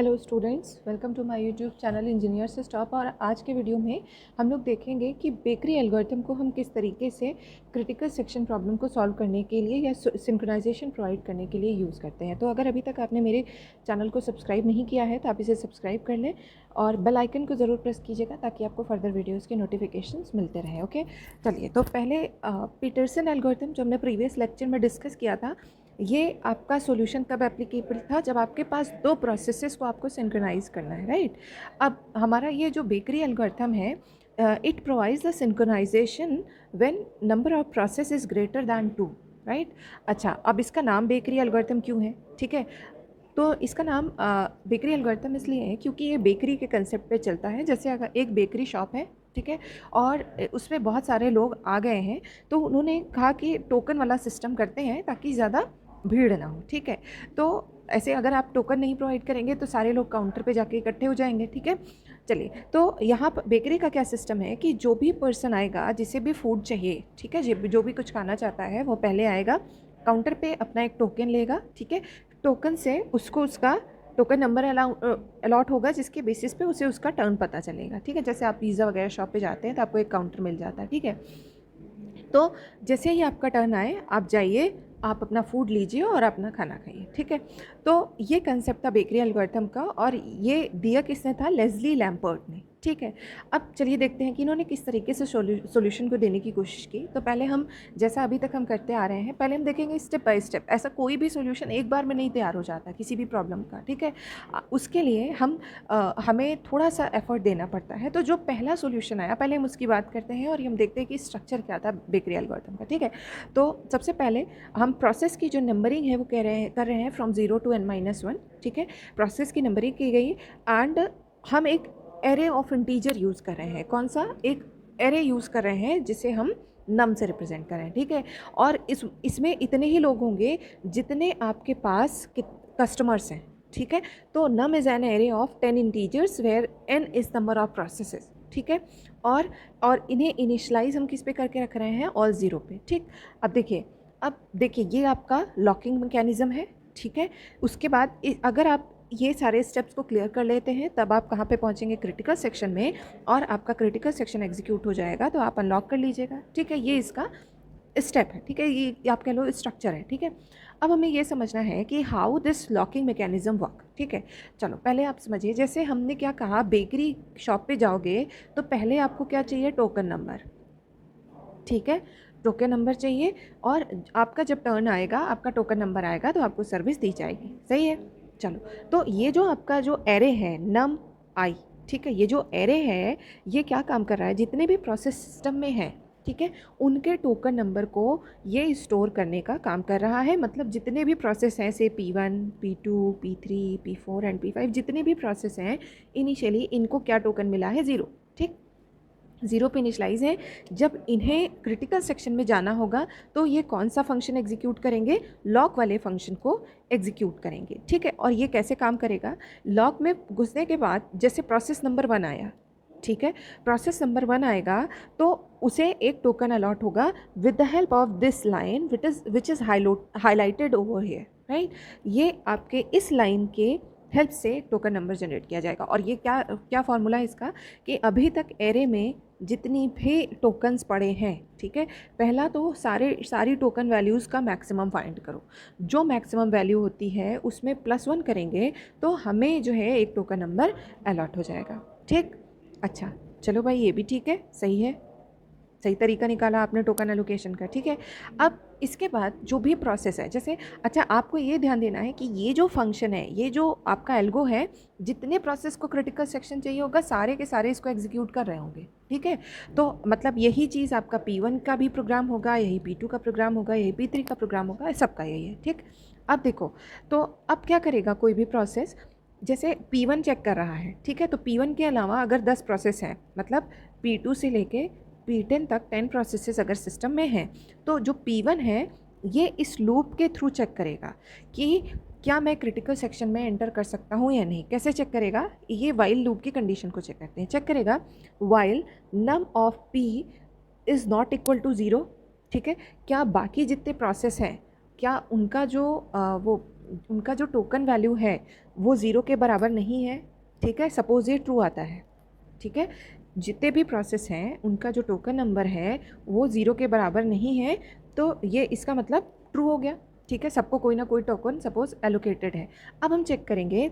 Hello students, welcome to my YouTube channel engineer से stop. और आज के वीडियो में हम लोग देखेंगे कि बेकरी एल्गोरिथम को हम किस तरीके से क्रिटिकल सेक्शन प्रॉब्लम को सॉल्व करने के लिए या सिंक्रोनाइजेशन प्रोवाइड करने के लिए यूज़ करते हैं। तो अगर अभी तक आपने मेरे चैनल को सब्सक्राइब नहीं किया है तो आप इसे सब्सक्राइब कर लें और बेल आइकन को ज़रूर प्रेस कीजिएगा ताकि आपको फर्दर वीडियोज़ के नोटिफिकेशंस मिलते रहें। ओके, चलिए। तो पहले पीटरसन एल्गोरिथम जो हमने प्रीवियस लेक्चर में डिस्कस किया था, ये आपका सॉल्यूशन कब एप्लीकेबल था, जब आपके पास दो प्रोसेसेस को आपको सिंक्रोनाइज करना है, राइट। अब हमारा ये जो बेकरी एल्गोरिथम है, it provides the synchronisation when number of process is greater than 2, right. अच्छा, अब इसका नाम बेकरी एल्गोरिथम क्यों है? ठीक है, तो इसका नाम बेकरी एल्गोरिथम इसलिए है क्योंकि ये बेकरी के कंसेप्ट पे चलता है। जैसे अगर एक बेकरी शॉप है, ठीक है, और उसमें बहुत सारे लोग आ गए हैं, तो उन्होंने कहा कि टोकन वाला सिस्टम करते हैं ताकि ज़्यादा भीड़ ना हो, ठीक है। तो ऐसे अगर आप टोकन नहीं प्रोवाइड करेंगे तो सारे लोग काउंटर पे जाके इकट्ठे हो जाएंगे, ठीक है। चलिए, तो यहाँ पर बेकरी का क्या सिस्टम है कि जो भी पर्सन आएगा, जिसे भी फूड चाहिए, ठीक है, जो भी कुछ खाना चाहता है, वो पहले आएगा काउंटर पे, अपना एक टोकन लेगा, ठीक है। टोकन से उसको उसका टोकन नंबर अलॉट होगा, जिसके बेसिस पे उसे उसका टर्न पता चलेगा, ठीक है। जैसे आप पिज़्ज़ा वगैरह शॉप पे जाते हैं तो आपको एक काउंटर मिल जाता है, ठीक है। तो जैसे ही आपका टर्न आए, आप जाइए, आप अपना फूड लीजिए और अपना खाना खाइए, ठीक है। तो ये कंसेप्ट था बेकरी एल्गोरिथम का, और ये दिया किसने था? लेस्ली लैम्पर्ट ने, ठीक है। अब चलिए देखते हैं कि इन्होंने किस तरीके से सॉल्यूशन को देने की कोशिश की। तो पहले हम, जैसा अभी तक हम करते आ रहे हैं, पहले हम देखेंगे स्टेप बाय स्टेप। ऐसा कोई भी सॉल्यूशन एक बार में नहीं तैयार हो जाता किसी भी प्रॉब्लम का, ठीक है। उसके लिए हमें थोड़ा सा एफर्ट देना पड़ता है। तो जो पहला सॉल्यूशन आया, पहले हम उसकी बात करते हैं और हम देखते हैं कि स्ट्रक्चर क्या था बेकरी एल्गोरिथम का, ठीक है। तो सबसे पहले हम प्रोसेस की जो नंबरिंग है वो कर रहे हैं फ्रॉम 0 to n-1, ठीक है। प्रोसेस की नंबरिंग की गई एंड हम एक एरे ऑफ इंटीजर यूज़ कर रहे हैं। कौन सा? एक एरे यूज़ कर रहे हैं जिसे हम नम से रिप्रेजेंट कर रहे हैं, ठीक है। और इसमें इतने ही लोग होंगे जितने आपके पास कस्टमर्स हैं, ठीक है। तो num is an array of 10 integers where n is number of processes, ठीक है। और इन्हें इनिशलाइज हम किस पे करके रख रहे हैं? ऑल ज़ीरो पे, ठीक। अब देखिए ये आपका लॉकिंग मैकेनिज़्म है, ठीक है। उसके बाद अगर आप ये सारे स्टेप्स को क्लियर कर लेते हैं, तब आप कहाँ पे पहुँचेंगे? क्रिटिकल सेक्शन में, और आपका क्रिटिकल सेक्शन एग्जीक्यूट हो जाएगा तो आप अनलॉक कर लीजिएगा, ठीक है। ये इसका स्टेप है, ठीक है, ये आप कह लो स्ट्रक्चर है, ठीक है। अब हमें ये समझना है कि how this locking mechanism work, ठीक है। चलो पहले आप समझिए, जैसे हमने क्या कहा, बेकरी शॉप पे जाओगे तो पहले आपको क्या चाहिए? टोकन नंबर, ठीक है। टोकन नंबर चाहिए, और आपका जब टर्न आएगा, आपका टोकन नंबर आएगा तो आपको सर्विस दी जाएगी, सही है। चलो, तो ये जो आपका जो एरे है नम आई, ठीक है, ये जो एरे है ये क्या काम कर रहा है? जितने भी प्रोसेस सिस्टम में हैं, ठीक है, उनके टोकन नंबर को ये स्टोर करने का काम कर रहा है। मतलब जितने भी प्रोसेस हैं, से P1, P2, P3, P4 and P5, जितने भी प्रोसेस हैं, इनिशियली इनको क्या टोकन मिला है? 0, ठीक। 0 पे इनिशलाइज है। जब इन्हें क्रिटिकल सेक्शन में जाना होगा तो ये कौन सा फंक्शन एग्जीक्यूट करेंगे? लॉक वाले फंक्शन को एग्जीक्यूट करेंगे, ठीक है। और ये कैसे काम करेगा? लॉक में घुसने के बाद जैसे प्रोसेस नंबर 1 आया, ठीक है, प्रोसेस नंबर 1 आएगा तो उसे एक टोकन अलॉट होगा with the help of this line which is highlighted over here, right. ये आपके इस लाइन के हेल्प से टोकन नंबर जनरेट किया जाएगा। और ये क्या क्या फॉर्मूला है इसका कि अभी तक एरे में जितनी भी टोकन्स पड़े हैं, ठीक है, पहला तो सारी टोकन वैल्यूज़ का मैक्सिमम फाइंड करो। जो मैक्सिमम वैल्यू होती है उसमें +1 करेंगे तो हमें जो है एक टोकन नंबर अलॉट हो जाएगा, ठीक। अच्छा, चलो भाई, ये भी ठीक है, सही है, सही तरीका निकाला आपने टोकन एलोकेशन का, ठीक है। अब इसके बाद जो भी प्रोसेस है, जैसे, अच्छा, आपको ये ध्यान देना है कि ये जो फंक्शन है, ये जो आपका एल्गो है, जितने प्रोसेस को क्रिटिकल सेक्शन चाहिए होगा, सारे के सारे इसको एग्जीक्यूट कर रहे होंगे, ठीक है। तो मतलब यही चीज़ आपका P1 का भी प्रोग्राम होगा, यही P2 का प्रोग्राम होगा, यही P3 का प्रोग्राम होगा, सबका यही है, ठीक। अब देखो, तो अब क्या करेगा कोई भी प्रोसेस? जैसे P1 चेक कर रहा है, ठीक है, तो P1 के अलावा अगर 10 प्रोसेस हैं, मतलब P2 से लेके P10 तक 10 प्रोसेसेस अगर सिस्टम में हैं, तो जो P1 है ये इस लूप के थ्रू चेक करेगा कि क्या मैं क्रिटिकल सेक्शन में एंटर कर सकता हूँ या नहीं। कैसे चेक करेगा? ये वाइल लूप की कंडीशन को चेक करते हैं। चेक करेगा while num of P is not equal to 0, ठीक है। क्या बाकी जितने प्रोसेस हैं, क्या उनका जो वो उनका जो टोकन वैल्यू है वो ज़ीरो के बराबर नहीं है, ठीक है, सपोज़ ये ट्रू आता है, ठीक है, जितने भी प्रोसेस हैं उनका जो टोकन नंबर है वो ज़ीरो के बराबर नहीं है, तो ये इसका मतलब ट्रू हो गया, ठीक है, सबको कोई ना कोई टोकन सपोज एलोकेटेड है। अब हम चेक करेंगे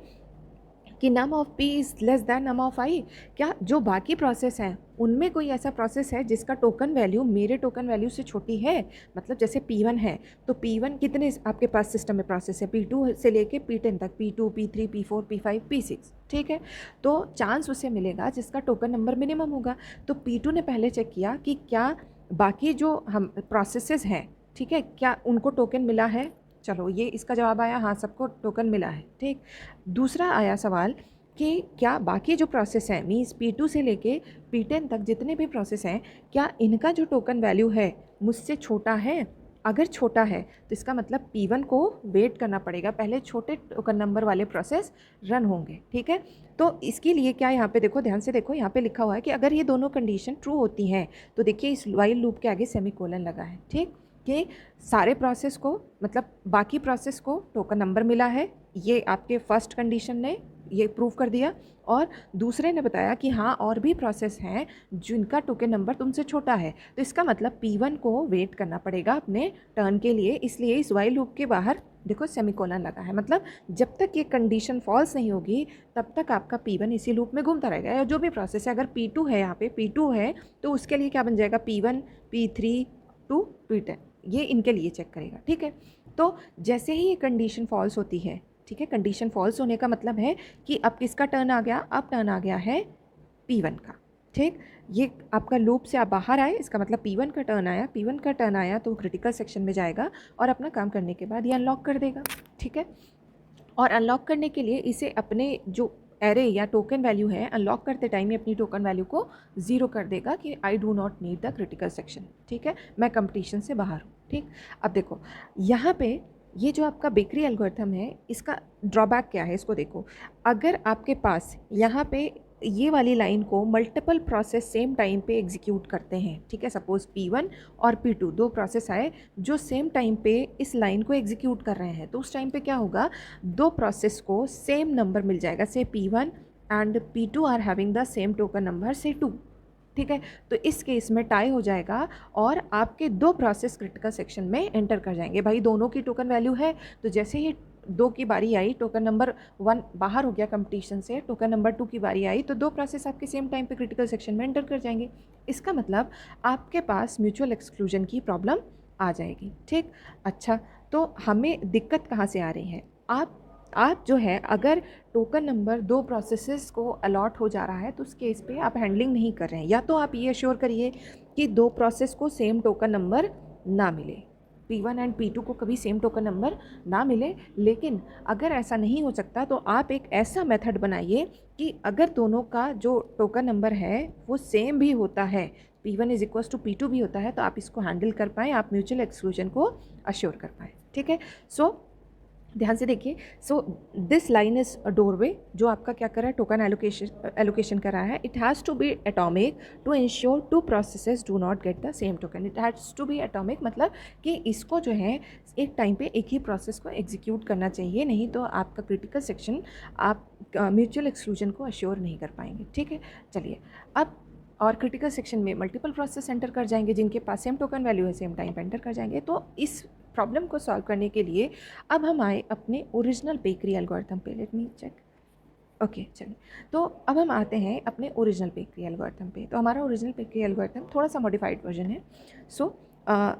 कि num of P is less than num of I, क्या जो बाकी प्रोसेस हैं उनमें कोई ऐसा प्रोसेस है जिसका टोकन वैल्यू मेरे टोकन वैल्यू से छोटी है, मतलब जैसे P1 है तो P1 कितने आपके पास सिस्टम में प्रोसेस है, P2 से लेके P10 तक, P2 P3 P4 P5 P6, ठीक है, तो चांस उसे मिलेगा जिसका टोकन नंबर मिनिमम होगा। तो P2 ने पहले चेक किया कि क्या बाकी जो हम प्रोसेसेस हैं, ठीक है, क्या उनको टोकन मिला है, चलो ये इसका जवाब आया, हाँ सबको टोकन मिला है, ठीक। दूसरा आया सवाल कि क्या बाकी जो प्रोसेस है मीन्स P2 से लेके P10 तक जितने भी प्रोसेस हैं क्या इनका जो टोकन वैल्यू है मुझसे छोटा है, अगर छोटा है तो इसका मतलब P1 को वेट करना पड़ेगा, पहले छोटे टोकन नंबर वाले प्रोसेस रन होंगे, ठीक है। तो इसके लिए क्या यहाँ पे देखो, ध्यान से देखो, यहाँ पे लिखा हुआ है कि अगर ये दोनों कंडीशन ट्रू होती हैं तो देखिए इस वाइल लूप के आगे सेमीकोलन लगा है, ठीक, कि सारे प्रोसेस को मतलब बाकी प्रोसेस को टोकन नंबर मिला है, ये आपके फर्स्ट कंडीशन ने ये प्रूव कर दिया, और दूसरे ने बताया कि हाँ और भी प्रोसेस हैं जिनका टोकन नंबर तुमसे छोटा है, तो इसका मतलब P1 को वेट करना पड़ेगा अपने टर्न के लिए, इसलिए इस वाइल लूप के बाहर देखो सेमीकोलन लगा है, मतलब जब तक ये कंडीशन फॉल्स नहीं होगी तब तक आपका P1 इसी लूप में घूमता रहेगा, या जो भी प्रोसेस है, अगर P2 है, यहाँ पे P2 है तो उसके लिए क्या बन जाएगा, P1 P3 टू P10, ये इनके लिए चेक करेगा, ठीक है। तो जैसे ही ये कंडीशन फॉल्स होती है, ठीक है, कंडीशन फॉल्स होने का मतलब है कि अब किसका टर्न आ गया, अब टर्न आ गया है P1 का, ठीक, ये आपका लूप से आप बाहर आए, इसका मतलब P1 का टर्न आया, P1 का टर्न आया तो क्रिटिकल सेक्शन में जाएगा और अपना काम करने के बाद ये अनलॉक कर देगा, ठीक है। और अनलॉक करने के लिए इसे अपने जो एरे या टोकन वैल्यू है अनलॉक करते टाइम ही अपनी टोकन वैल्यू को ज़ीरो कर देगा कि I do not need the critical section, ठीक है, मैं कंपटीशन से बाहर हूँ, ठीक। अब देखो यहाँ पे ये जो आपका बेकरी एल्गोरिथम है इसका ड्रॉबैक क्या है, इसको देखो, अगर आपके पास यहाँ पे ये वाली लाइन को मल्टीपल प्रोसेस सेम टाइम पे एग्जीक्यूट करते हैं, ठीक है, सपोज P1 और P2 दो प्रोसेस आए जो सेम टाइम पे इस लाइन को एग्जीक्यूट कर रहे हैं, तो उस टाइम पे क्या होगा, दो प्रोसेस को सेम नंबर मिल जाएगा, से P1 and P2 are having the same token number से 2, ठीक है, तो इस केस में टाई हो जाएगा और आपके दो प्रोसेस क्रिटिकल सेक्शन में एंटर कर जाएंगे, भाई दोनों की टोकन वैल्यू है, तो जैसे ही 2 की बारी आई, टोकन नंबर 1 बाहर हो गया कंपटीशन से, टोकन नंबर 2 की बारी आई, तो दो प्रोसेस आपके सेम टाइम पे क्रिटिकल सेक्शन में एंटर कर जाएंगे, इसका मतलब आपके पास म्यूचुअल एक्सक्लूजन की प्रॉब्लम आ जाएगी, ठीक। अच्छा, तो हमें दिक्कत कहाँ से आ रही है, आप जो है अगर टोकन नंबर दो प्रोसेसेस को अलॉट हो जा रहा है तो उस केस पे आप हैंडलिंग नहीं कर रहे हैं, या तो आप ये अश्योर करिए कि दो प्रोसेस को सेम टोकन नंबर ना मिले, P1 एंड P2 को कभी सेम टोकन नंबर ना मिले, लेकिन अगर ऐसा नहीं हो सकता तो आप एक ऐसा मेथड बनाइए कि अगर दोनों का जो टोकन नंबर है वो सेम भी होता है, P1 is equals to P2 भी होता है, तो आप इसको हैंडल कर पाएँ, आप म्यूचुअल एक्सक्लूजन को अश्योर कर पाएँ, ठीक है। सो ध्यान से देखिए, so this line is a doorway, जो आपका क्या कर रहा है, टोकन एलोकेशन कर रहा है, it has to be atomic to ensure two processes do not get the same token, it has to be atomic, मतलब कि इसको जो है एक टाइम पे एक ही प्रोसेस को एग्जीक्यूट करना चाहिए, नहीं तो आपका क्रिटिकल सेक्शन आप म्यूचुअल एक्सक्लूजन को अश्योर नहीं कर पाएंगे, ठीक है। चलिए, अब और क्रिटिकल सेक्शन में मल्टीपल प्रोसेस एंटर कर जाएंगे जिनके पास सेम टोकन वैल्यू है, सेम टाइम पे एंटर कर जाएंगे, तो इस प्रॉब्लम को सॉल्व करने के लिए अब हम आए अपने ओरिजिनल बेकरी एल्गोरिथम पे, लेट मी चेक, ओके चलिए, तो अब हम आते हैं अपने ओरिजिनल बेकरी एल्गोरिथम पे। तो हमारा ओरिजिनल बेकरी एल्गोरिथम थोड़ा सा मॉडिफाइड वर्जन है, so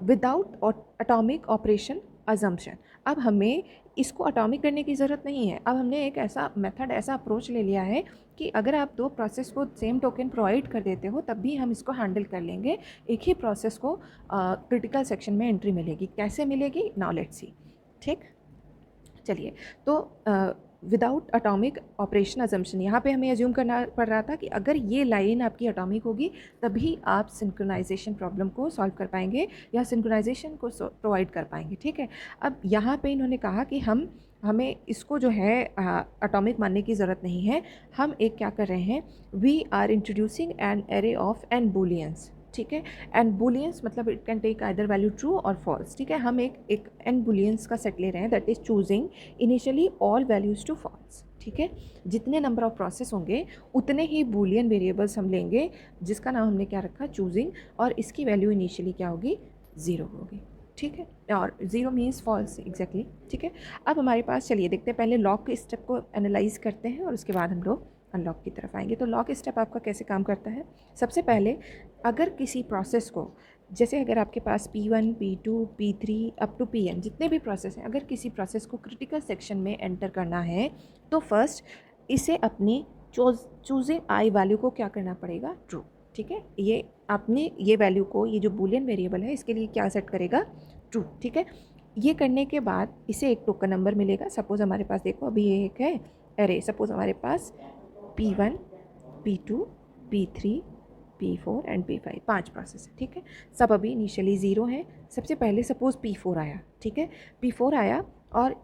without atomic operation assumption, अब हमें इसको एटॉमिक करने की ज़रूरत नहीं है, अब हमने एक ऐसा मेथड, ऐसा अप्रोच ले लिया है कि अगर आप दो प्रोसेस को सेम टोकन प्रोवाइड कर देते हो तब भी हम इसको हैंडल कर लेंगे, एक ही प्रोसेस को क्रिटिकल सेक्शन में एंट्री मिलेगी, कैसे मिलेगी, नाउ लेट्स सी, ठीक। चलिए, तो विदाउट एटॉमिक ऑपरेशन अजम्पशन, यहाँ पे हमें अज्यूम करना पड़ रहा था कि अगर ये लाइन आपकी एटॉमिक होगी तभी आप सिंक्रोनाइजेशन प्रॉब्लम को सॉल्व कर पाएंगे या सिंक्रोनाइजेशन को प्रोवाइड कर पाएंगे, ठीक है। अब यहाँ पे इन्होंने कहा कि हमें इसको जो है एटॉमिक मानने की ज़रूरत नहीं है, हम एक क्या कर रहे हैं, we are introducing an array of N booleans, ठीक है। एंड बुलियंस मतलब it can take either value true और फॉल्स, ठीक है। हम एक एन बुलियंस का सेट ले रहे हैं, that is choosing initially all values to false, ठीक है। जितने नंबर ऑफ प्रोसेस होंगे उतने ही बूलियन वेरिएबल्स हम लेंगे, जिसका नाम हमने क्या रखा, चूजिंग, और इसकी वैल्यू इनिशियली क्या होगी, 0 होगी, ठीक है। और 0 मीन्स फॉल्स एग्जैक्टली, ठीक है। अब हमारे पास चलिए देखते हैं, पहले लॉक के स्टेप को एनालाइज करते हैं और उसके बाद हम लोग अनलॉक की तरफ आएंगे। तो लॉक स्टेप आपका कैसे काम करता है, सबसे पहले अगर किसी प्रोसेस को, जैसे अगर आपके पास P1, P2, P3 up to Pn जितने भी प्रोसेस हैं, अगर किसी प्रोसेस को क्रिटिकल सेक्शन में एंटर करना है तो फर्स्ट इसे अपनी चूजिंग आई वैल्यू को क्या करना पड़ेगा, ट्रू, ठीक है। ये अपने ये वैल्यू को, ये जो बूलियन वेरिएबल है इसके लिए क्या सेट करेगा, ट्रू, ठीक है। ये करने के बाद इसे एक टोकन नंबर मिलेगा। सपोज़ हमारे पास देखो अभी ये एक है अरे, सपोज़ हमारे पास P1, P2, P3, P4 and P5 5 process है, ठीक है। सब अभी इनिशियली 0 है। सबसे पहले सपोज़ P4 आया, ठीक है। P4 आया और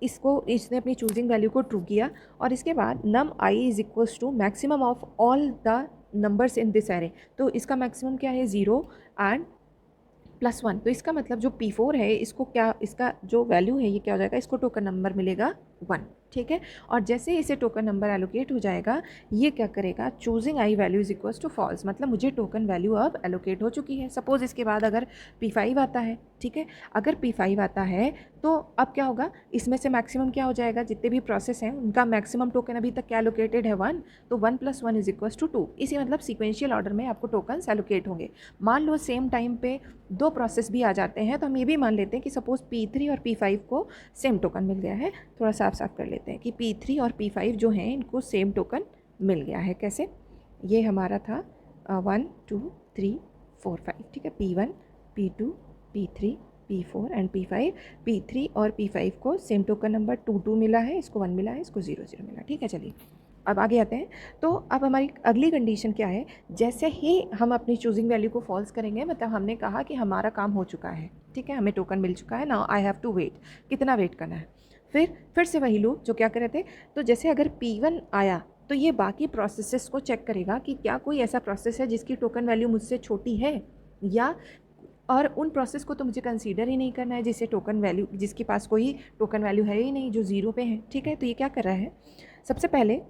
इसने अपनी चूजिंग वैल्यू को ट्रू किया, और इसके बाद num I is equals to maximum of all the numbers in this array. तो इसका मैक्सिमम क्या है, 0 एंड +1। तो इसका मतलब जो P4 है इसको क्या, इसका जो वैल्यू है ये क्या हो जाएगा, इसको टोकन नंबर मिलेगा 1, ठीक है। और जैसे इसे टोकन नंबर एलोकेट हो जाएगा, ये क्या करेगा, choosing I value is equals to false, मतलब मुझे टोकन वैल्यू अब एलोकेट हो चुकी है। सपोज़ इसके बाद अगर P5 आता है, ठीक है, अगर P5 आता है तो अब क्या होगा, इसमें से मैक्सिमम क्या हो जाएगा, जितने भी प्रोसेस हैं उनका मैक्सिमम टोकन अभी तक क्या एलोकेटेड है, 1, तो 1 + 1 इज इक्वल्स टू 2। इसी मतलब सीक्वेंशियल ऑर्डर में आपको टोकन्स एलोकेट होंगे। मान लो सेम टाइम पे 2 प्रोसेस भी आ जाते हैं, तो हम ये भी मान लेते हैं कि सपोज़ P3 और P5 को सेम टोकन मिल गया है। थोड़ा साफ साफ कर लेते हैं कि P3 और P5 जो हैं इनको सेम टोकन मिल गया है। कैसे, ये हमारा था 1 2 3 4 5, ठीक है। P1, P2, P3, P4 and P5। P3 और P5 को सेम टोकन नंबर 2 2 मिला है, इसको 1 मिला है, इसको 0 0 मिला, ठीक है। चलिए अब आगे आते हैं। तो अब हमारी अगली कंडीशन क्या है, जैसे ही हम अपनी चूजिंग वैल्यू को फॉल्स करेंगे, मतलब हमने कहा कि हमारा काम हो चुका है, ठीक है, हमें टोकन मिल चुका है, now I have to wait. कितना वेट करना है, फिर से वही लूप जो क्या कर रहे थे। तो जैसे अगर P1 आया तो ये बाकी प्रोसेसेस को चेक करेगा कि क्या कोई ऐसा प्रोसेस है जिसकी टोकन वैल्यू मुझसे छोटी है, या और उन प्रोसेस को तो मुझे कंसीडर ही नहीं करना है जिसे टोकन वैल्यू, जिसके पास कोई टोकन वैल्यू है ही नहीं, जो 0 पे है, ठीक है। तो ये क्या कर रहा है, सबसे पहले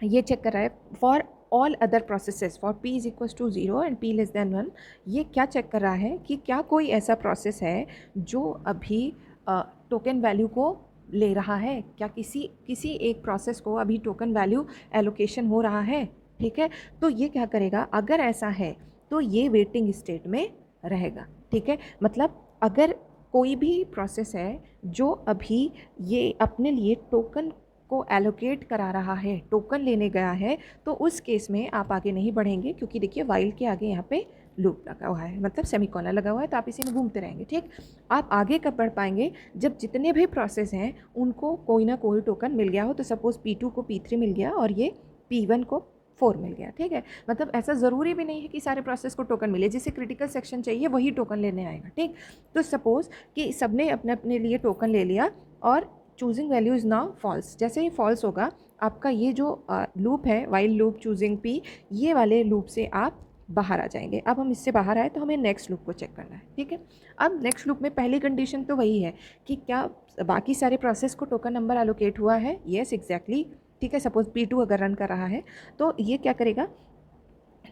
ये चेक कर रहा है for all other processes for P is equals to 0 and P less than 1। ये क्या चेक कर रहा है कि क्या कोई ऐसा प्रोसेस है जो अभी टोकन वैल्यू को ले रहा है, क्या किसी एक प्रोसेस को अभी टोकन वैल्यू एलोकेशन हो रहा है, ठीक है। तो ये क्या करेगा, अगर ऐसा है तो ये वेटिंग स्टेट में रहेगा, ठीक है। मतलब अगर कोई भी प्रोसेस है जो अभी ये अपने लिए टोकन को एलोकेट करा रहा है, टोकन लेने गया है, तो उस केस में आप आगे नहीं बढ़ेंगे, क्योंकि देखिए वाइल के आगे यहाँ पे लूप लगा हुआ है, मतलब सेमीकोलन लगा हुआ है, तो आप इसी में घूमते रहेंगे, ठीक। आप आगे कब बढ़ पाएंगे, जब जितने भी प्रोसेस हैं उनको कोई ना कोई टोकन मिल गया हो। तो सपोज़ P2 को P3 मिल गया और ये P1 को 4 मिल गया, ठीक है। मतलब ऐसा ज़रूरी भी नहीं है कि सारे प्रोसेस को टोकन मिले, जिसे क्रिटिकल सेक्शन चाहिए वही टोकन लेने आएगा, ठीक। तो सपोज़ कि सबने अपने अपने लिए टोकन ले लिया और choosing value is now false. जैसे ही फॉल्स होगा, आपका ये जो लूप है वाइल लूप चूजिंग P, ये वाले लूप से आप बाहर आ जाएंगे। अब हम इससे बाहर आए तो हमें नेक्स्ट लूप को चेक करना है, ठीक है। अब नेक्स्ट लूप में पहली कंडीशन तो वही है कि क्या बाकी सारे प्रोसेस को टोकन नंबर एलोकेट हुआ है, येस एग्जैक्टली, ठीक है। सपोज P2 अगर रन कर रहा है तो ये क्या करेगा,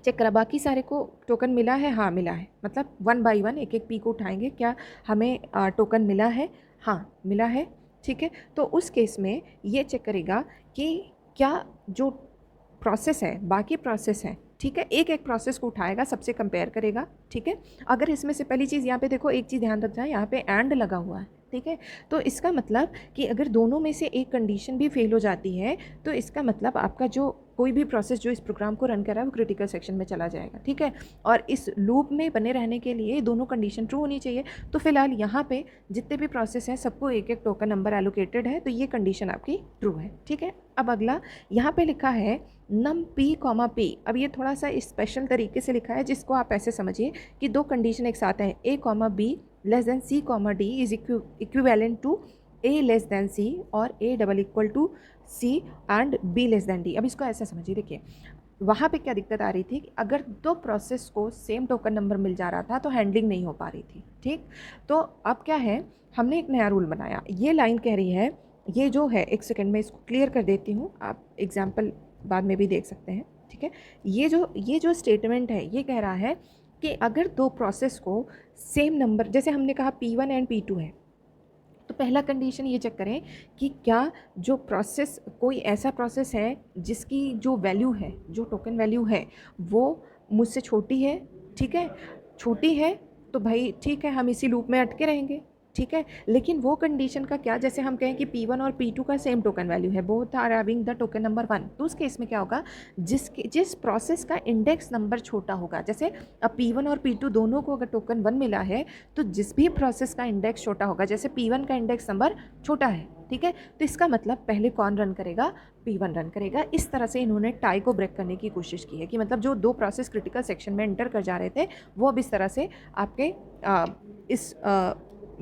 चेक करा बाकी सारे को टोकन मिला है, हाँ मिला है, मतलब 1 बाई 1 एक एक P को उठाएंगे, क्या हमें टोकन मिला है, हाँ मिला है, ठीक है। तो उस केस में ये चेक करेगा कि क्या जो प्रोसेस है, बाकी प्रोसेस है, ठीक है, एक एक प्रोसेस को उठाएगा, सबसे कंपेयर करेगा, ठीक है। अगर इसमें से पहली चीज़ यहाँ पे देखो, एक चीज़ ध्यान रखना है, यहाँ पे एंड लगा हुआ है, ठीक है। तो इसका मतलब कि अगर दोनों में से एक कंडीशन भी फेल हो जाती है तो इसका मतलब आपका जो कोई भी प्रोसेस जो इस प्रोग्राम को रन कर रहा है वो क्रिटिकल सेक्शन में चला जाएगा, ठीक है। और इस लूप में बने रहने के लिए दोनों कंडीशन ट्रू होनी चाहिए। तो फिलहाल यहाँ पे जितने भी प्रोसेस हैं सबको एक एक टोकन नंबर एलोकेटेड है, तो ये कंडीशन आपकी ट्रू है, ठीक है। अब अगला यहाँ पे लिखा है नम P, P। अब ये थोड़ा सा स्पेशल तरीके से लिखा है, जिसको आप ऐसे समझिए कि दो कंडीशन एक साथ हैं, A, B less than C, D is equivalent to A less than C और A double equal to C and B less than D। अब इसको ऐसा समझिए, देखिए वहाँ पे क्या दिक्कत आ रही थी कि अगर दो प्रोसेस को सेम टोकन नंबर मिल जा रहा था तो हैंडलिंग नहीं हो पा रही थी। ठीक, तो अब क्या है, हमने एक नया रूल बनाया। ये लाइन कह रही है, ये जो है, एक सेकंड में इसको क्लियर कर देती हूँ, आप एग्जाम्पल बाद में भी देख सकते हैं। ठीक है, ये जो स्टेटमेंट है ये कह रहा है कि अगर दो प्रोसेस को सेम नंबर, जैसे हमने कहा P1 एंड P2 है, तो पहला कंडीशन ये चेक करें कि क्या जो प्रोसेस, कोई ऐसा प्रोसेस है जिसकी जो वैल्यू है, जो टोकन वैल्यू है, वो मुझसे छोटी है। ठीक है, छोटी है तो भाई ठीक है, हम इसी लूप में अटके रहेंगे। ठीक है, लेकिन वो कंडीशन का क्या, जैसे हम कहें कि P1 और P2 का सेम टोकन वैल्यू है, both are having the token number 1, तो उस केस में क्या होगा, जिस प्रोसेस का इंडेक्स नंबर छोटा होगा, जैसे अब P1 और P2 दोनों को अगर टोकन 1 मिला है, तो जिस भी प्रोसेस का इंडेक्स छोटा होगा, जैसे P1 का इंडेक्स नंबर छोटा है, ठीक है, तो इसका मतलब पहले कौन रन करेगा, P1 रन करेगा। इस तरह से इन्होंने टाई को ब्रेक करने की कोशिश की है कि मतलब जो दो प्रोसेस क्रिटिकल सेक्शन में एंटर कर जा रहे थे, वो अब इस तरह से आपके इस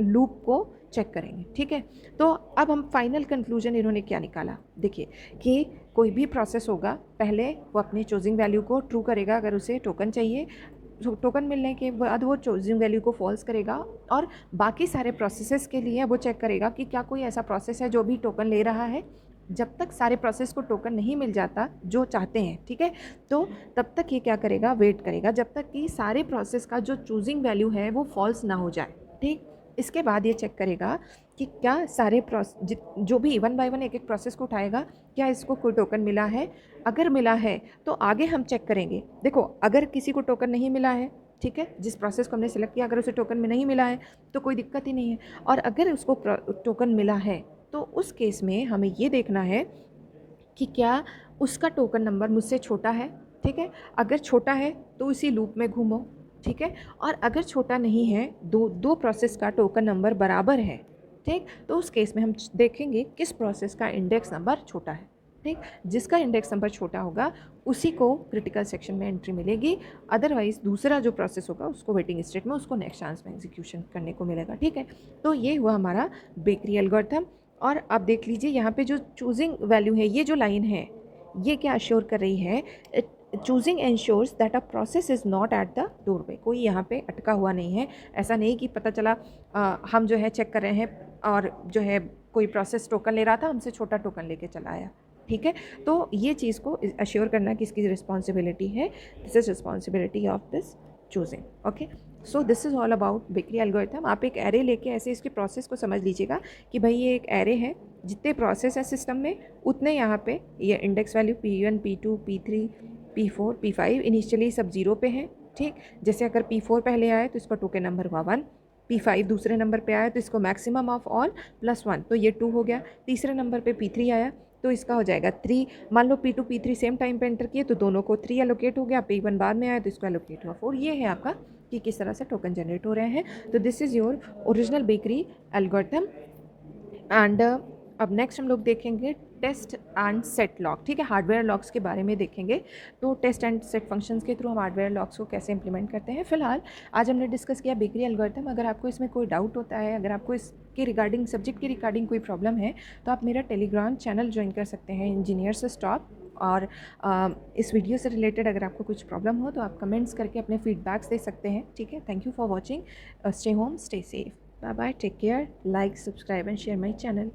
लूप को चेक करेंगे। ठीक है, तो अब हम फाइनल कंक्लूजन इन्होंने क्या निकाला, देखिए कि कोई भी प्रोसेस होगा, पहले वो अपनी चूजिंग वैल्यू को ट्रू करेगा अगर उसे टोकन चाहिए, टोकन मिलने के बाद वो चूजिंग वैल्यू को फॉल्स करेगा, और बाकी सारे प्रोसेसेस के लिए वो चेक करेगा कि क्या कोई ऐसा प्रोसेस है जो भी टोकन ले रहा है। जब तक सारे प्रोसेस को टोकन नहीं मिल जाता जो चाहते हैं, ठीक है, तो तब तक ये क्या करेगा, वेट करेगा जब तक कि सारे प्रोसेस का जो चूजिंग वैल्यू है वो फॉल्स ना हो जाए। ठीक, इसके बाद ये चेक करेगा कि क्या सारे जो भी 1 बाय 1 एक एक प्रोसेस को उठाएगा, क्या इसको कोई टोकन मिला है। अगर मिला है तो आगे हम चेक करेंगे। देखो, अगर किसी को टोकन नहीं मिला है, ठीक है, जिस प्रोसेस को हमने सेलेक्ट किया, अगर उसे टोकन में नहीं मिला है तो कोई दिक्कत ही नहीं है। और अगर उसको टोकन मिला है तो उस केस में हमें ये देखना है कि क्या उसका टोकन नंबर मुझसे छोटा है। ठीक है, अगर छोटा है तो इसी लूप में घूमो। ठीक है, और अगर छोटा नहीं है, दो प्रोसेस का टोकन नंबर बराबर है, ठीक, तो उस केस में हम देखेंगे किस प्रोसेस का इंडेक्स नंबर छोटा है। ठीक, जिसका इंडेक्स नंबर छोटा होगा उसी को क्रिटिकल सेक्शन में एंट्री मिलेगी, अदरवाइज दूसरा जो प्रोसेस होगा उसको वेटिंग स्टेट में, उसको नेक्स्ट चांस में एग्जीक्यूशन करने को मिलेगा। ठीक है, तो ये हुआ हमारा बेकरी एल्गोरिथम। और आप देख लीजिए यहाँ पे जो चूजिंग वैल्यू है, ये जो लाइन है ये क्या अश्योर कर रही है, choosing ensures that a process is not at the doorway. कोई यहाँ पे अटका हुआ नहीं है। ऐसा नहीं कि पता चला हम जो है चेक कर रहे हैं और जो है कोई प्रोसेस टोकन ले रहा था, हमसे छोटा टोकन लेके चला आया। ठीक है, तो ये चीज़ को अश्योर करना किसकी रिस्पॉन्सिबिलिटी है, this is responsibility of this choosing. Okay, so this is all about bakery algorithm. आप एक एरे लेके ऐसे इसके प्रोसेस को समझ लीजिएगा कि भाई ये एक एरे है, जितने प्रोसेस है सिस्टम में उतने यहाँ पे ये index value P1, P2, P3, P4, P5 initially सब 0 पे हैं। ठीक, जैसे अगर P4 पहले आए तो इसका टोकन नंबर हुआ 1, P5 दूसरे नंबर पे आया तो इसको मैक्सिमम ऑफ ऑल +1, तो ये 2 हो गया। तीसरे नंबर पे P3 आया तो इसका हो जाएगा 3। मान लो P2 P3 सेम टाइम पे एंटर किए तो दोनों को 3 एलोकेट हो गया। P1 बाद में आया तो इसको एलोकेट हुआ 4। ये है आपका कि किस तरह से टोकन जनरेट हो रहे हैं। तो this is your original bakery algorithm. And अब नेक्स्ट हम लोग देखेंगे टेस्ट एंड सेट लॉक। ठीक है, हार्डवेयर लॉक्स के बारे में देखेंगे। तो टेस्ट एंड सेट फंक्शंस के थ्रू हम हार्डवेयर लॉक्स को कैसे इंप्लीमेंट करते हैं। फिलहाल आज हमने डिस्कस किया बेकरी एल्गोरिथम। अगर आपको इसमें कोई डाउट होता है, अगर आपको इसके रिगार्डिंग, सब्जेक्ट के रिगार्डिंग कोई प्रॉब्लम है, तो आप मेरा टेलीग्राम चैनल ज्वाइन कर सकते हैं, इंजीनियर्स स्टॉप। और इस वीडियो से रिलेटेड अगर आपको कुछ प्रॉब्लम हो तो आप कमेंट्स करके अपने फीडबैक्स दे सकते हैं। ठीक है, thank you for watching. Stay home, stay safe, bye bye, take care, like, subscribe and share my channel.